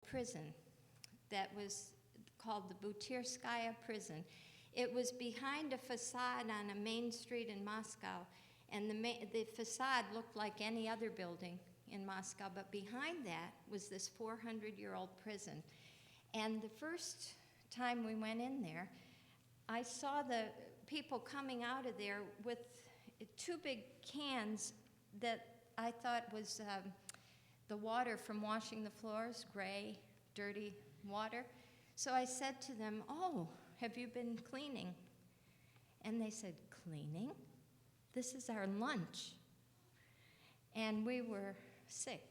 prison that was called the Butyrskaya prison. It was behind a facade on a main street in Moscow, and the facade looked like any other building in Moscow, but behind that was this 400-year-old prison. And the first time we went in there, I saw the people coming out of there with 2 big cans that I thought was the water from washing the floors, gray, dirty water. So I said to them, "Oh, have you been cleaning?" And they said, "Cleaning? This is our lunch." And we were sick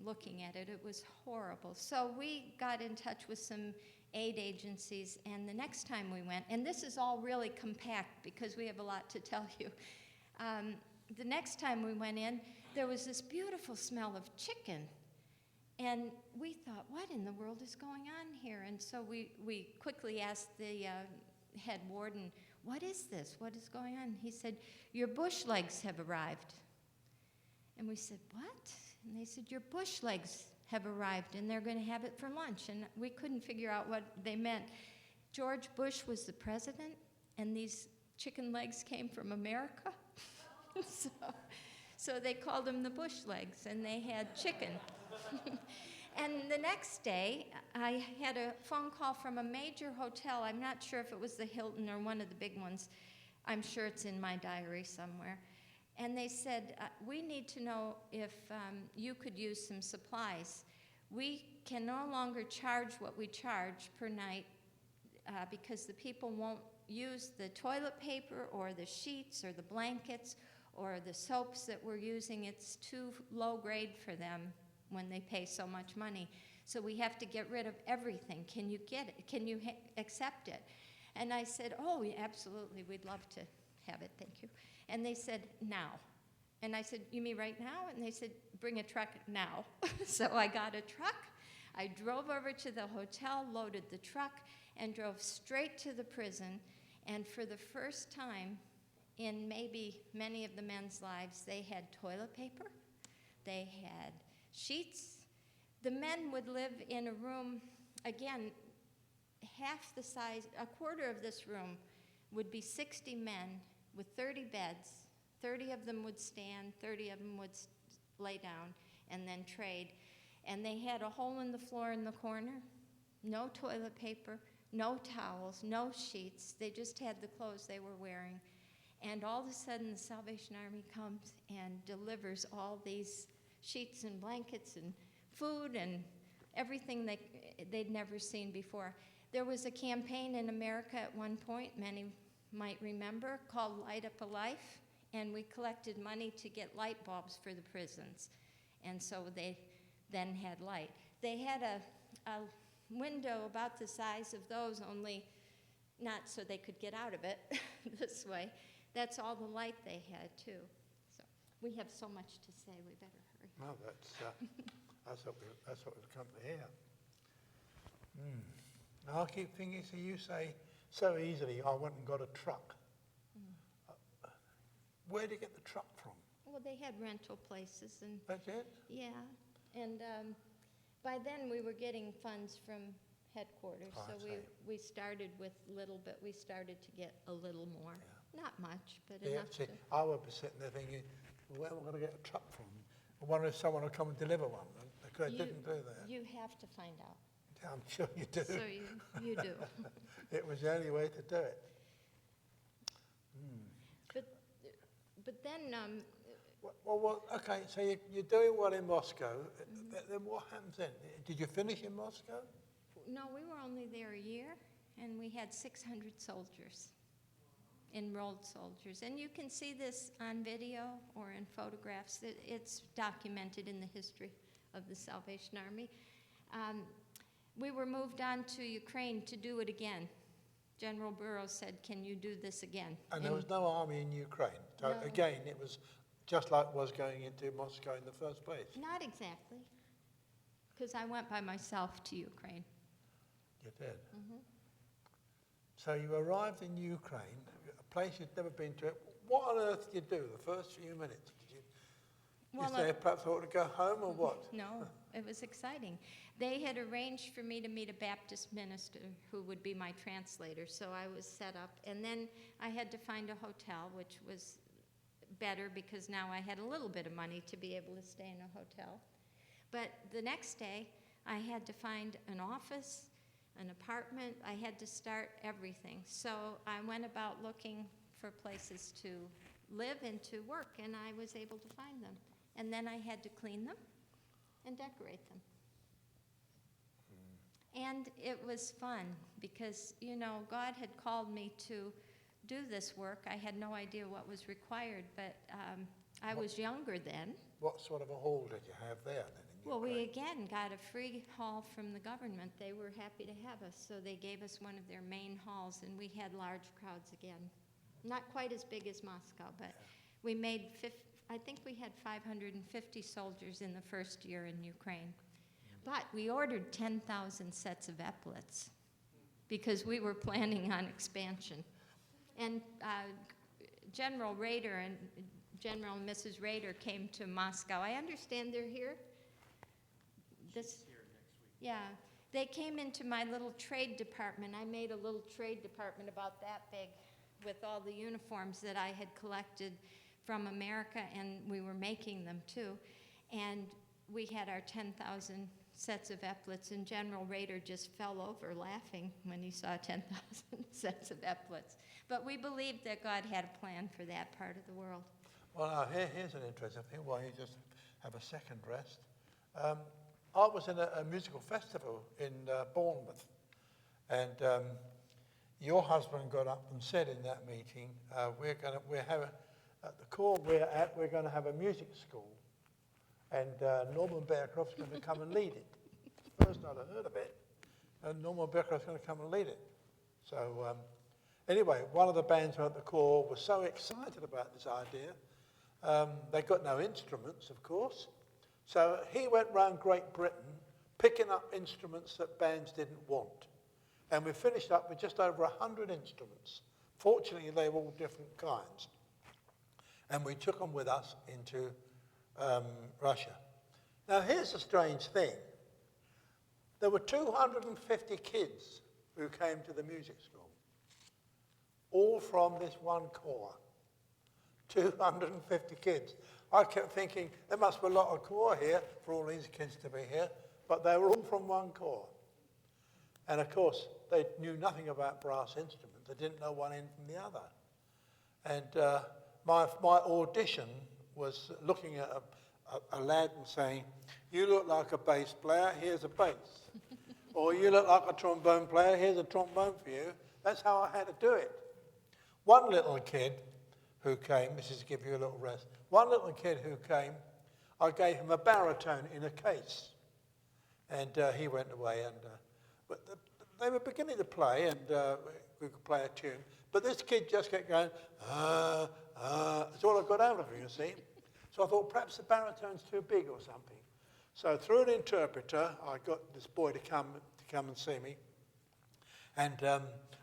looking at it. It was horrible. So we got in touch with some aid agencies, and the next time we went, and this is all really compact because we have a lot to tell you. The next time we went in, there was this beautiful smell of chicken. And we thought, what in the world is going on here? And so we quickly asked the head warden, "What is this? What is going on?" He said, "Your bush legs have arrived." And we said, "What?" And they said, "Your bush legs have arrived, and they're going to have it for lunch." And we couldn't figure out what they meant. George Bush was the president, and these chicken legs came from America. So they called them the bush legs, and they had chicken. And the next day, I had a phone call from a major hotel. I'm not sure if it was the Hilton or one of the big ones. I'm sure it's in my diary somewhere. And they said, "We need to know if you could use some supplies. We can no longer charge what we charge per night because the people won't use the toilet paper or the sheets or the blankets or the soaps that we're using. It's too low grade for them when they pay so much money. So we have to get rid of everything. Can you get it? Can you accept it?" And I said, "Oh, yeah, absolutely. We'd love to have it. Thank you." And they said, "Now." And I said, "You mean right now?" And they said, "Bring a truck now." So I got a truck. I drove over to the hotel, loaded the truck, and drove straight to the prison. And for the first time in maybe many of the men's lives, they had toilet paper. They had sheets. The men would live in a room, again, half the size, a quarter of this room would be 60 men with 30 beds. 30 of them would stand, 30 of them would lay down and then trade. And they had a hole in the floor in the corner, no toilet paper, no towels, no sheets. They just had the clothes they were wearing. And all of a sudden, the Salvation Army comes and delivers all these sheets and blankets and food and everything they'd never seen before. There was a campaign in America at one point, many might remember, called Light Up a Life, and we collected money to get light bulbs for the prisons. And so they then had light. They had a window about the size of those, only not so they could get out of it this way. That's all the light they had, too. So we have so much to say, we better hurry. No, that's what we've come to hear. Now I keep thinking, so you say so easily, I went and got a truck. Where did you get the truck from? Well, they had rental places. And That's it? yeah, and by then we were getting funds from headquarters, Oh, so I see. we started with little, but we started to get a little more. Yeah. Not much, but Yeah, enough see, to... I would be sitting there thinking, where am I going to get a truck from? I wonder if someone will come and deliver one, because they didn't do that. You have to find out. I'm sure you do. So you do. It was the only way to do it. But then, Well, okay, so you're doing well in Moscow. Then what happens then? Did you finish in Moscow? no, we were only there a year, and we had 600 soldiers, enrolled soldiers. And you can see this on video or in photographs. It's documented in the history of the Salvation Army. We were moved on to Ukraine to do it again. General Burroughs said, "Can you do this again?" And there was no army in Ukraine. So No. again, it was just like was going into Moscow in the first place. Not exactly, because I went by myself to Ukraine. You did. So you arrived in Ukraine, a place you'd never been to. What on earth did you do the first few minutes? Did you Well, say perhaps I ought to go home or what? No, it was exciting. They had arranged for me to meet a Baptist minister who would be my translator, so I was set up. And then I had to find a hotel, which was better because now I had a little bit of money to be able to stay in a hotel. But the next day, I had to find an office, an apartment. I had to start everything. So I went about looking for places to live and to work, and I was able to find them. And then I had to clean them and decorate them. And it was fun because, you know, God had called me to do this work. I had no idea what was required, but I was younger then. What sort of a hall did you have there then? Well, we again got a free hall from the government. They were happy to have us, so they gave us one of their main halls, and we had large crowds again. Not quite as big as Moscow, but we made, I think we had 550 soldiers in the first year in Ukraine. But we ordered 10,000 sets of epaulets because we were planning on expansion. And General Rader and General and Mrs. Rader came to Moscow. I understand they're here. This, yeah, they came into my little trade department. I made a little trade department about that big with all the uniforms that I had collected from America, and we were making them too. And we had our 10,000 sets of epaulets, and General Rader just fell over laughing when he saw 10,000 sets of epaulets. But we believed that God had a plan for that part of the world. Well, now, here's an interesting thing while you just have a second rest. I was in a musical festival in Bournemouth, and your husband got up and said in that meeting, we're having, at the corps we're at, we're going to have a music school, and Norman Bearcroft's going to come and lead it. It's the first I'd heard of it, and Norman Bearcroft's going to come and lead it. So anyway, one of the bands at the corps was so excited about this idea. They got no instruments, of course. So he went round Great Britain picking up instruments that bands didn't want. And we finished up with just over 100 instruments. Fortunately, they were all different kinds. And we took them with us into Russia. Now, here's the strange thing. There were 250 kids who came to the music school, all from this one corps. 250 kids. I kept thinking, there must be a lot of corps here for all these kids to be here, but they were all from one corps. And of course, they knew nothing about brass instruments. They didn't know one end from the other. And my audition was looking at a lad and saying, you look like a bass player, here's a bass. Or you look like a trombone player, here's a trombone for you. That's how I had to do it. One little kid who came, this is to give you a little rest, one little kid who came, I gave him a baritone in a case. And he went away, and but they were beginning to play, and we could play a tune. But this kid just kept going, that's all I got out of him, you see. So I thought perhaps the baritone's too big or something. So through an interpreter, I got this boy to come and see me. And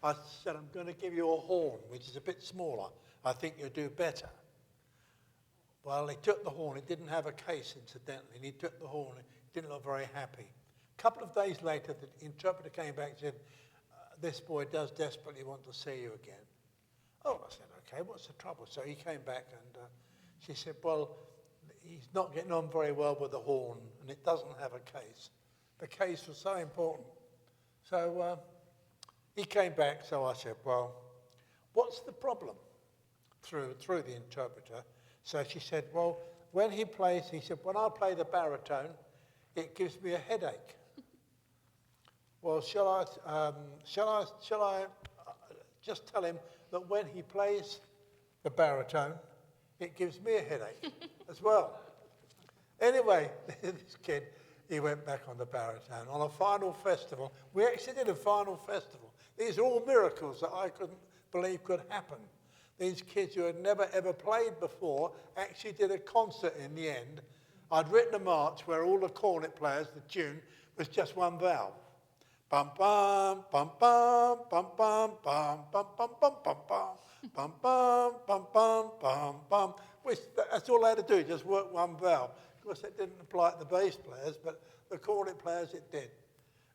I said, I'm going to give you a horn, which is a bit smaller. I think you'll do better. Well, he took the horn. It didn't have a case, incidentally. And he took the horn. He didn't look very happy. A couple of days later, the interpreter came back and said, this boy does desperately want to see you again. Oh, I said, okay, what's the trouble? So he came back, and she said, well, he's not getting on very well with the horn, and it doesn't have a case. The case was so important. So he came back, so I said, well, what's the problem? Through the interpreter. So she said, well, when he plays, he said, when I play the baritone, it gives me a headache. Well, shall I just tell him that when he plays the baritone, it gives me a headache as well. Anyway, this kid, he went back on the baritone. On a final festival, we actually did a final festival. These are all miracles that I couldn't believe could happen. These kids who had never ever played before actually did a concert in the end. I'd written a march where all the cornet players, the tune, was just one valve. Bum bum bum bum bum bum bum bum bum bum bum bum bum bum bum bum bum bum. That's all they had to do, just work one valve. Of course, it didn't apply to the bass players, but the cornet players it did.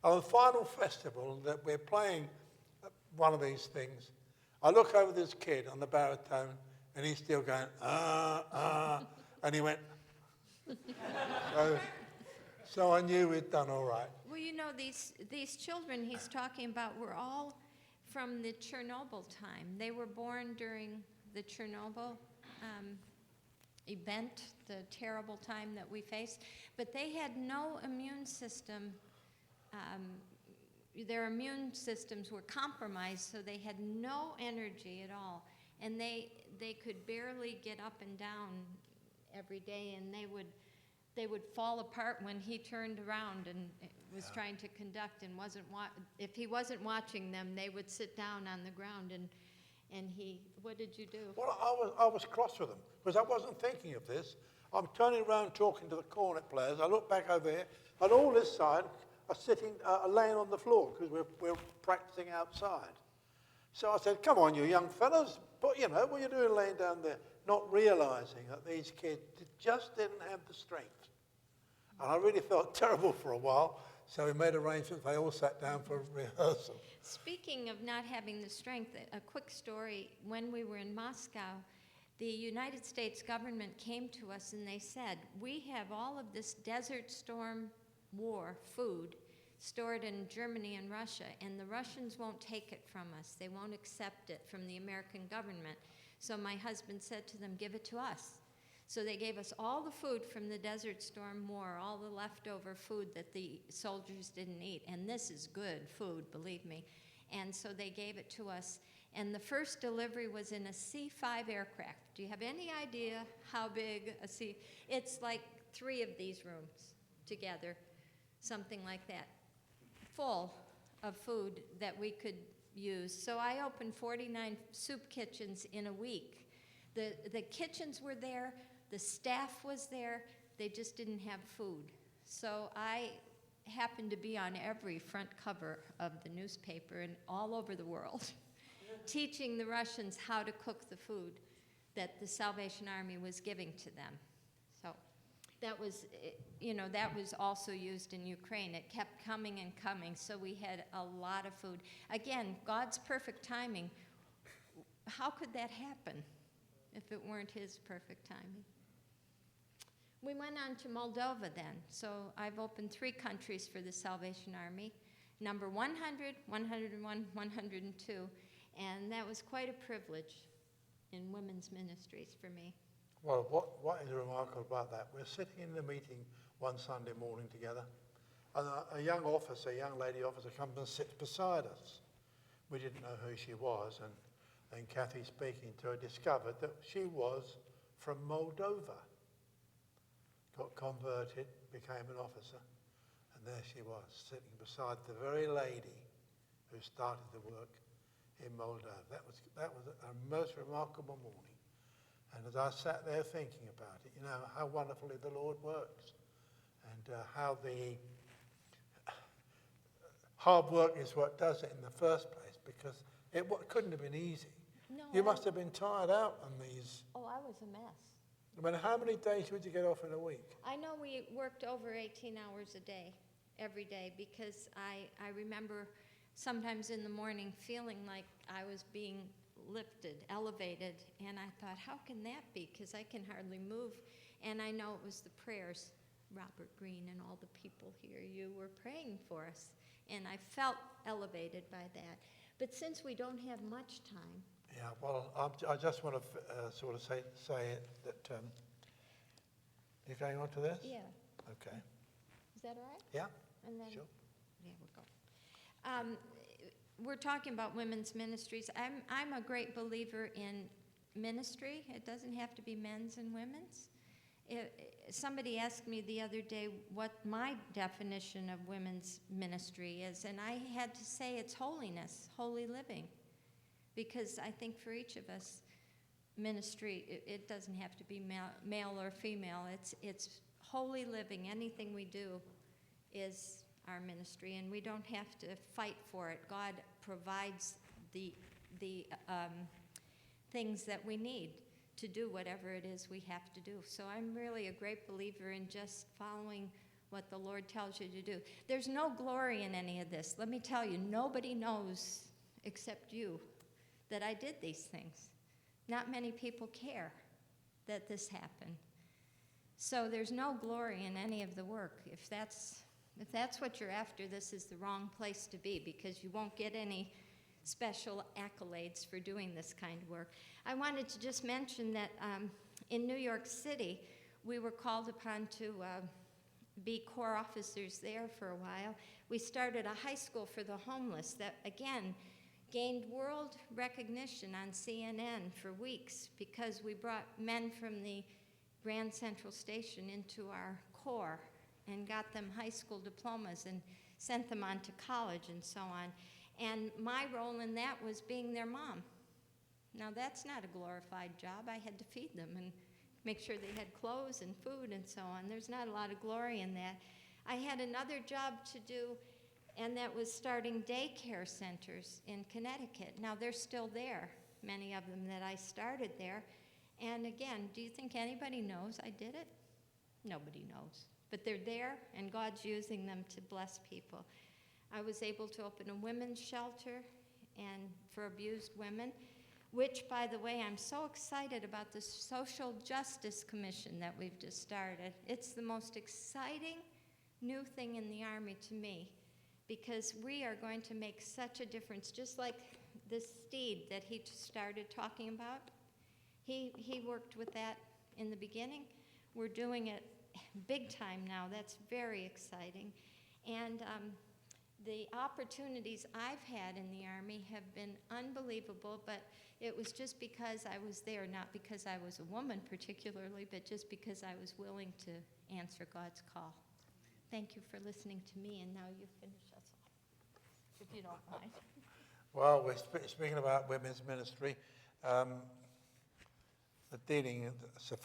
On the final festival that we're playing one of these things, I look over this kid on the baritone, and he's still going, and he went, so I knew we'd done all right. Well, you know, these children he's talking about were all from the Chernobyl time. They were born during the Chernobyl event, the terrible time that we faced, but they had no immune system. Their immune systems were compromised, so they had no energy at all, and they could barely get up and down every day, and they would fall apart when he turned around and was trying to conduct and if he wasn't watching them, they would sit down on the ground and he, what did you do? Well, I was cross with them because I wasn't thinking of this. I'm turning around talking to the cornet players. I look back over here, and all this side are sitting, laying on the floor because we're practicing outside. So I said, come on, you young fellas, but you know, what are you doing laying down there? Not realising that these kids just didn't have the strength. And I really felt terrible for a while, so we made arrangements. They all sat down for rehearsal. Speaking of not having the strength, a quick story. When we were in Moscow, the United States government came to us and they said, we have all of this Desert Storm war food stored in Germany and Russia, and the Russians won't take it from us. They won't accept it from the American government. So my husband said to them, give it to us. So they gave us all the food from the Desert Storm War, all the leftover food that the soldiers didn't eat. And this is good food, believe me. And so they gave it to us. And the first delivery was in a C-5 aircraft. Do you have any idea how big a C? It's like 3 of these rooms together, something like that, full of food that we could use. So I opened 49 soup kitchens in a week. The kitchens were there. The staff was there, they just didn't have food. So I happened to be on every front cover of the newspaper and all over the world, teaching the Russians how to cook the food that the Salvation Army was giving to them. So that was, you know, that was also used in Ukraine. It kept coming and coming, so we had a lot of food. Again, God's perfect timing. How could that happen if it weren't his perfect timing? We went on to Moldova then. So I've opened 3 countries for the Salvation Army, number 100, 101, 102. And that was quite a privilege in women's ministries for me. Well, what is remarkable about that, we're sitting in the meeting one Sunday morning together, and a young lady officer comes and sits beside us. We didn't know who she was, and Kathy speaking to her discovered that she was from Moldova. Got converted, became an officer, and there she was, sitting beside the very lady who started the work in Moldova. That was a most remarkable morning. And as I sat there thinking about it, you know, how wonderfully the Lord works, and how the hard work is what does it in the first place, because it couldn't have been easy. No, You must have been tired out on these. Oh, I was a mess. I mean, how many days would you get off in a week? I know we worked over 18 hours a day, every day, because I remember sometimes in the morning feeling like I was being lifted, elevated, and I thought, how can that be? Because I can hardly move. And I know it was the prayers, Robert Green and all the people here, you were praying for us. And I felt elevated by that. But since we don't have much time. Yeah, well, I just want to sort of say that you're going on to this? Yeah. Okay. Is that all right? Yeah, And then, sure. Yeah, we'll go. We're talking about women's ministries. I'm a great believer in ministry. It doesn't have to be men's and women's. Somebody asked me the other day what my definition of women's ministry is, and I had to say it's holiness, holy living. Because I think for each of us, ministry, it doesn't have to be male or female. It's holy living. Anything we do is our ministry, and we don't have to fight for it. God provides the things that we need to do whatever it is we have to do. So I'm really a great believer in just following what the Lord tells you to do. There's no glory in any of this. Let me tell you, nobody knows except you that I did these things. Not many people care that this happened. So there's no glory in any of the work. If that's what you're after, this is the wrong place to be, because you won't get any special accolades for doing this kind of work. I wanted to just mention that in New York City, we were called upon to be Corps officers there for a while. We started a high school for the homeless that, again, gained world recognition on CNN for weeks because we brought men from the Grand Central Station into our Corps and got them high school diplomas and sent them on to college and so on. And my role in that was being their mom. Now, that's not a glorified job. I had to feed them and make sure they had clothes and food and so on. There's not a lot of glory in that. I had another job to do, and that was starting daycare centers in Connecticut. Now, they're still there, many of them that I started there. And again, do you think anybody knows I did it? Nobody knows. But they're there, and God's using them to bless people. I was able to open a women's shelter and for abused women, which, by the way, I'm so excited about the Social Justice Commission that we've just started. It's the most exciting new thing in the Army to me, because we are going to make such a difference, just like this Steed that he started talking about. He worked with that in the beginning. We're doing it big time now. That's very exciting. And the opportunities I've had in the Army have been unbelievable, but it was just because I was there, not because I was a woman particularly, but just because I was willing to answer God's call. Thank you for listening to me, and now you finish us off, if you don't mind. Well, we're speaking about women's ministry. The dealing,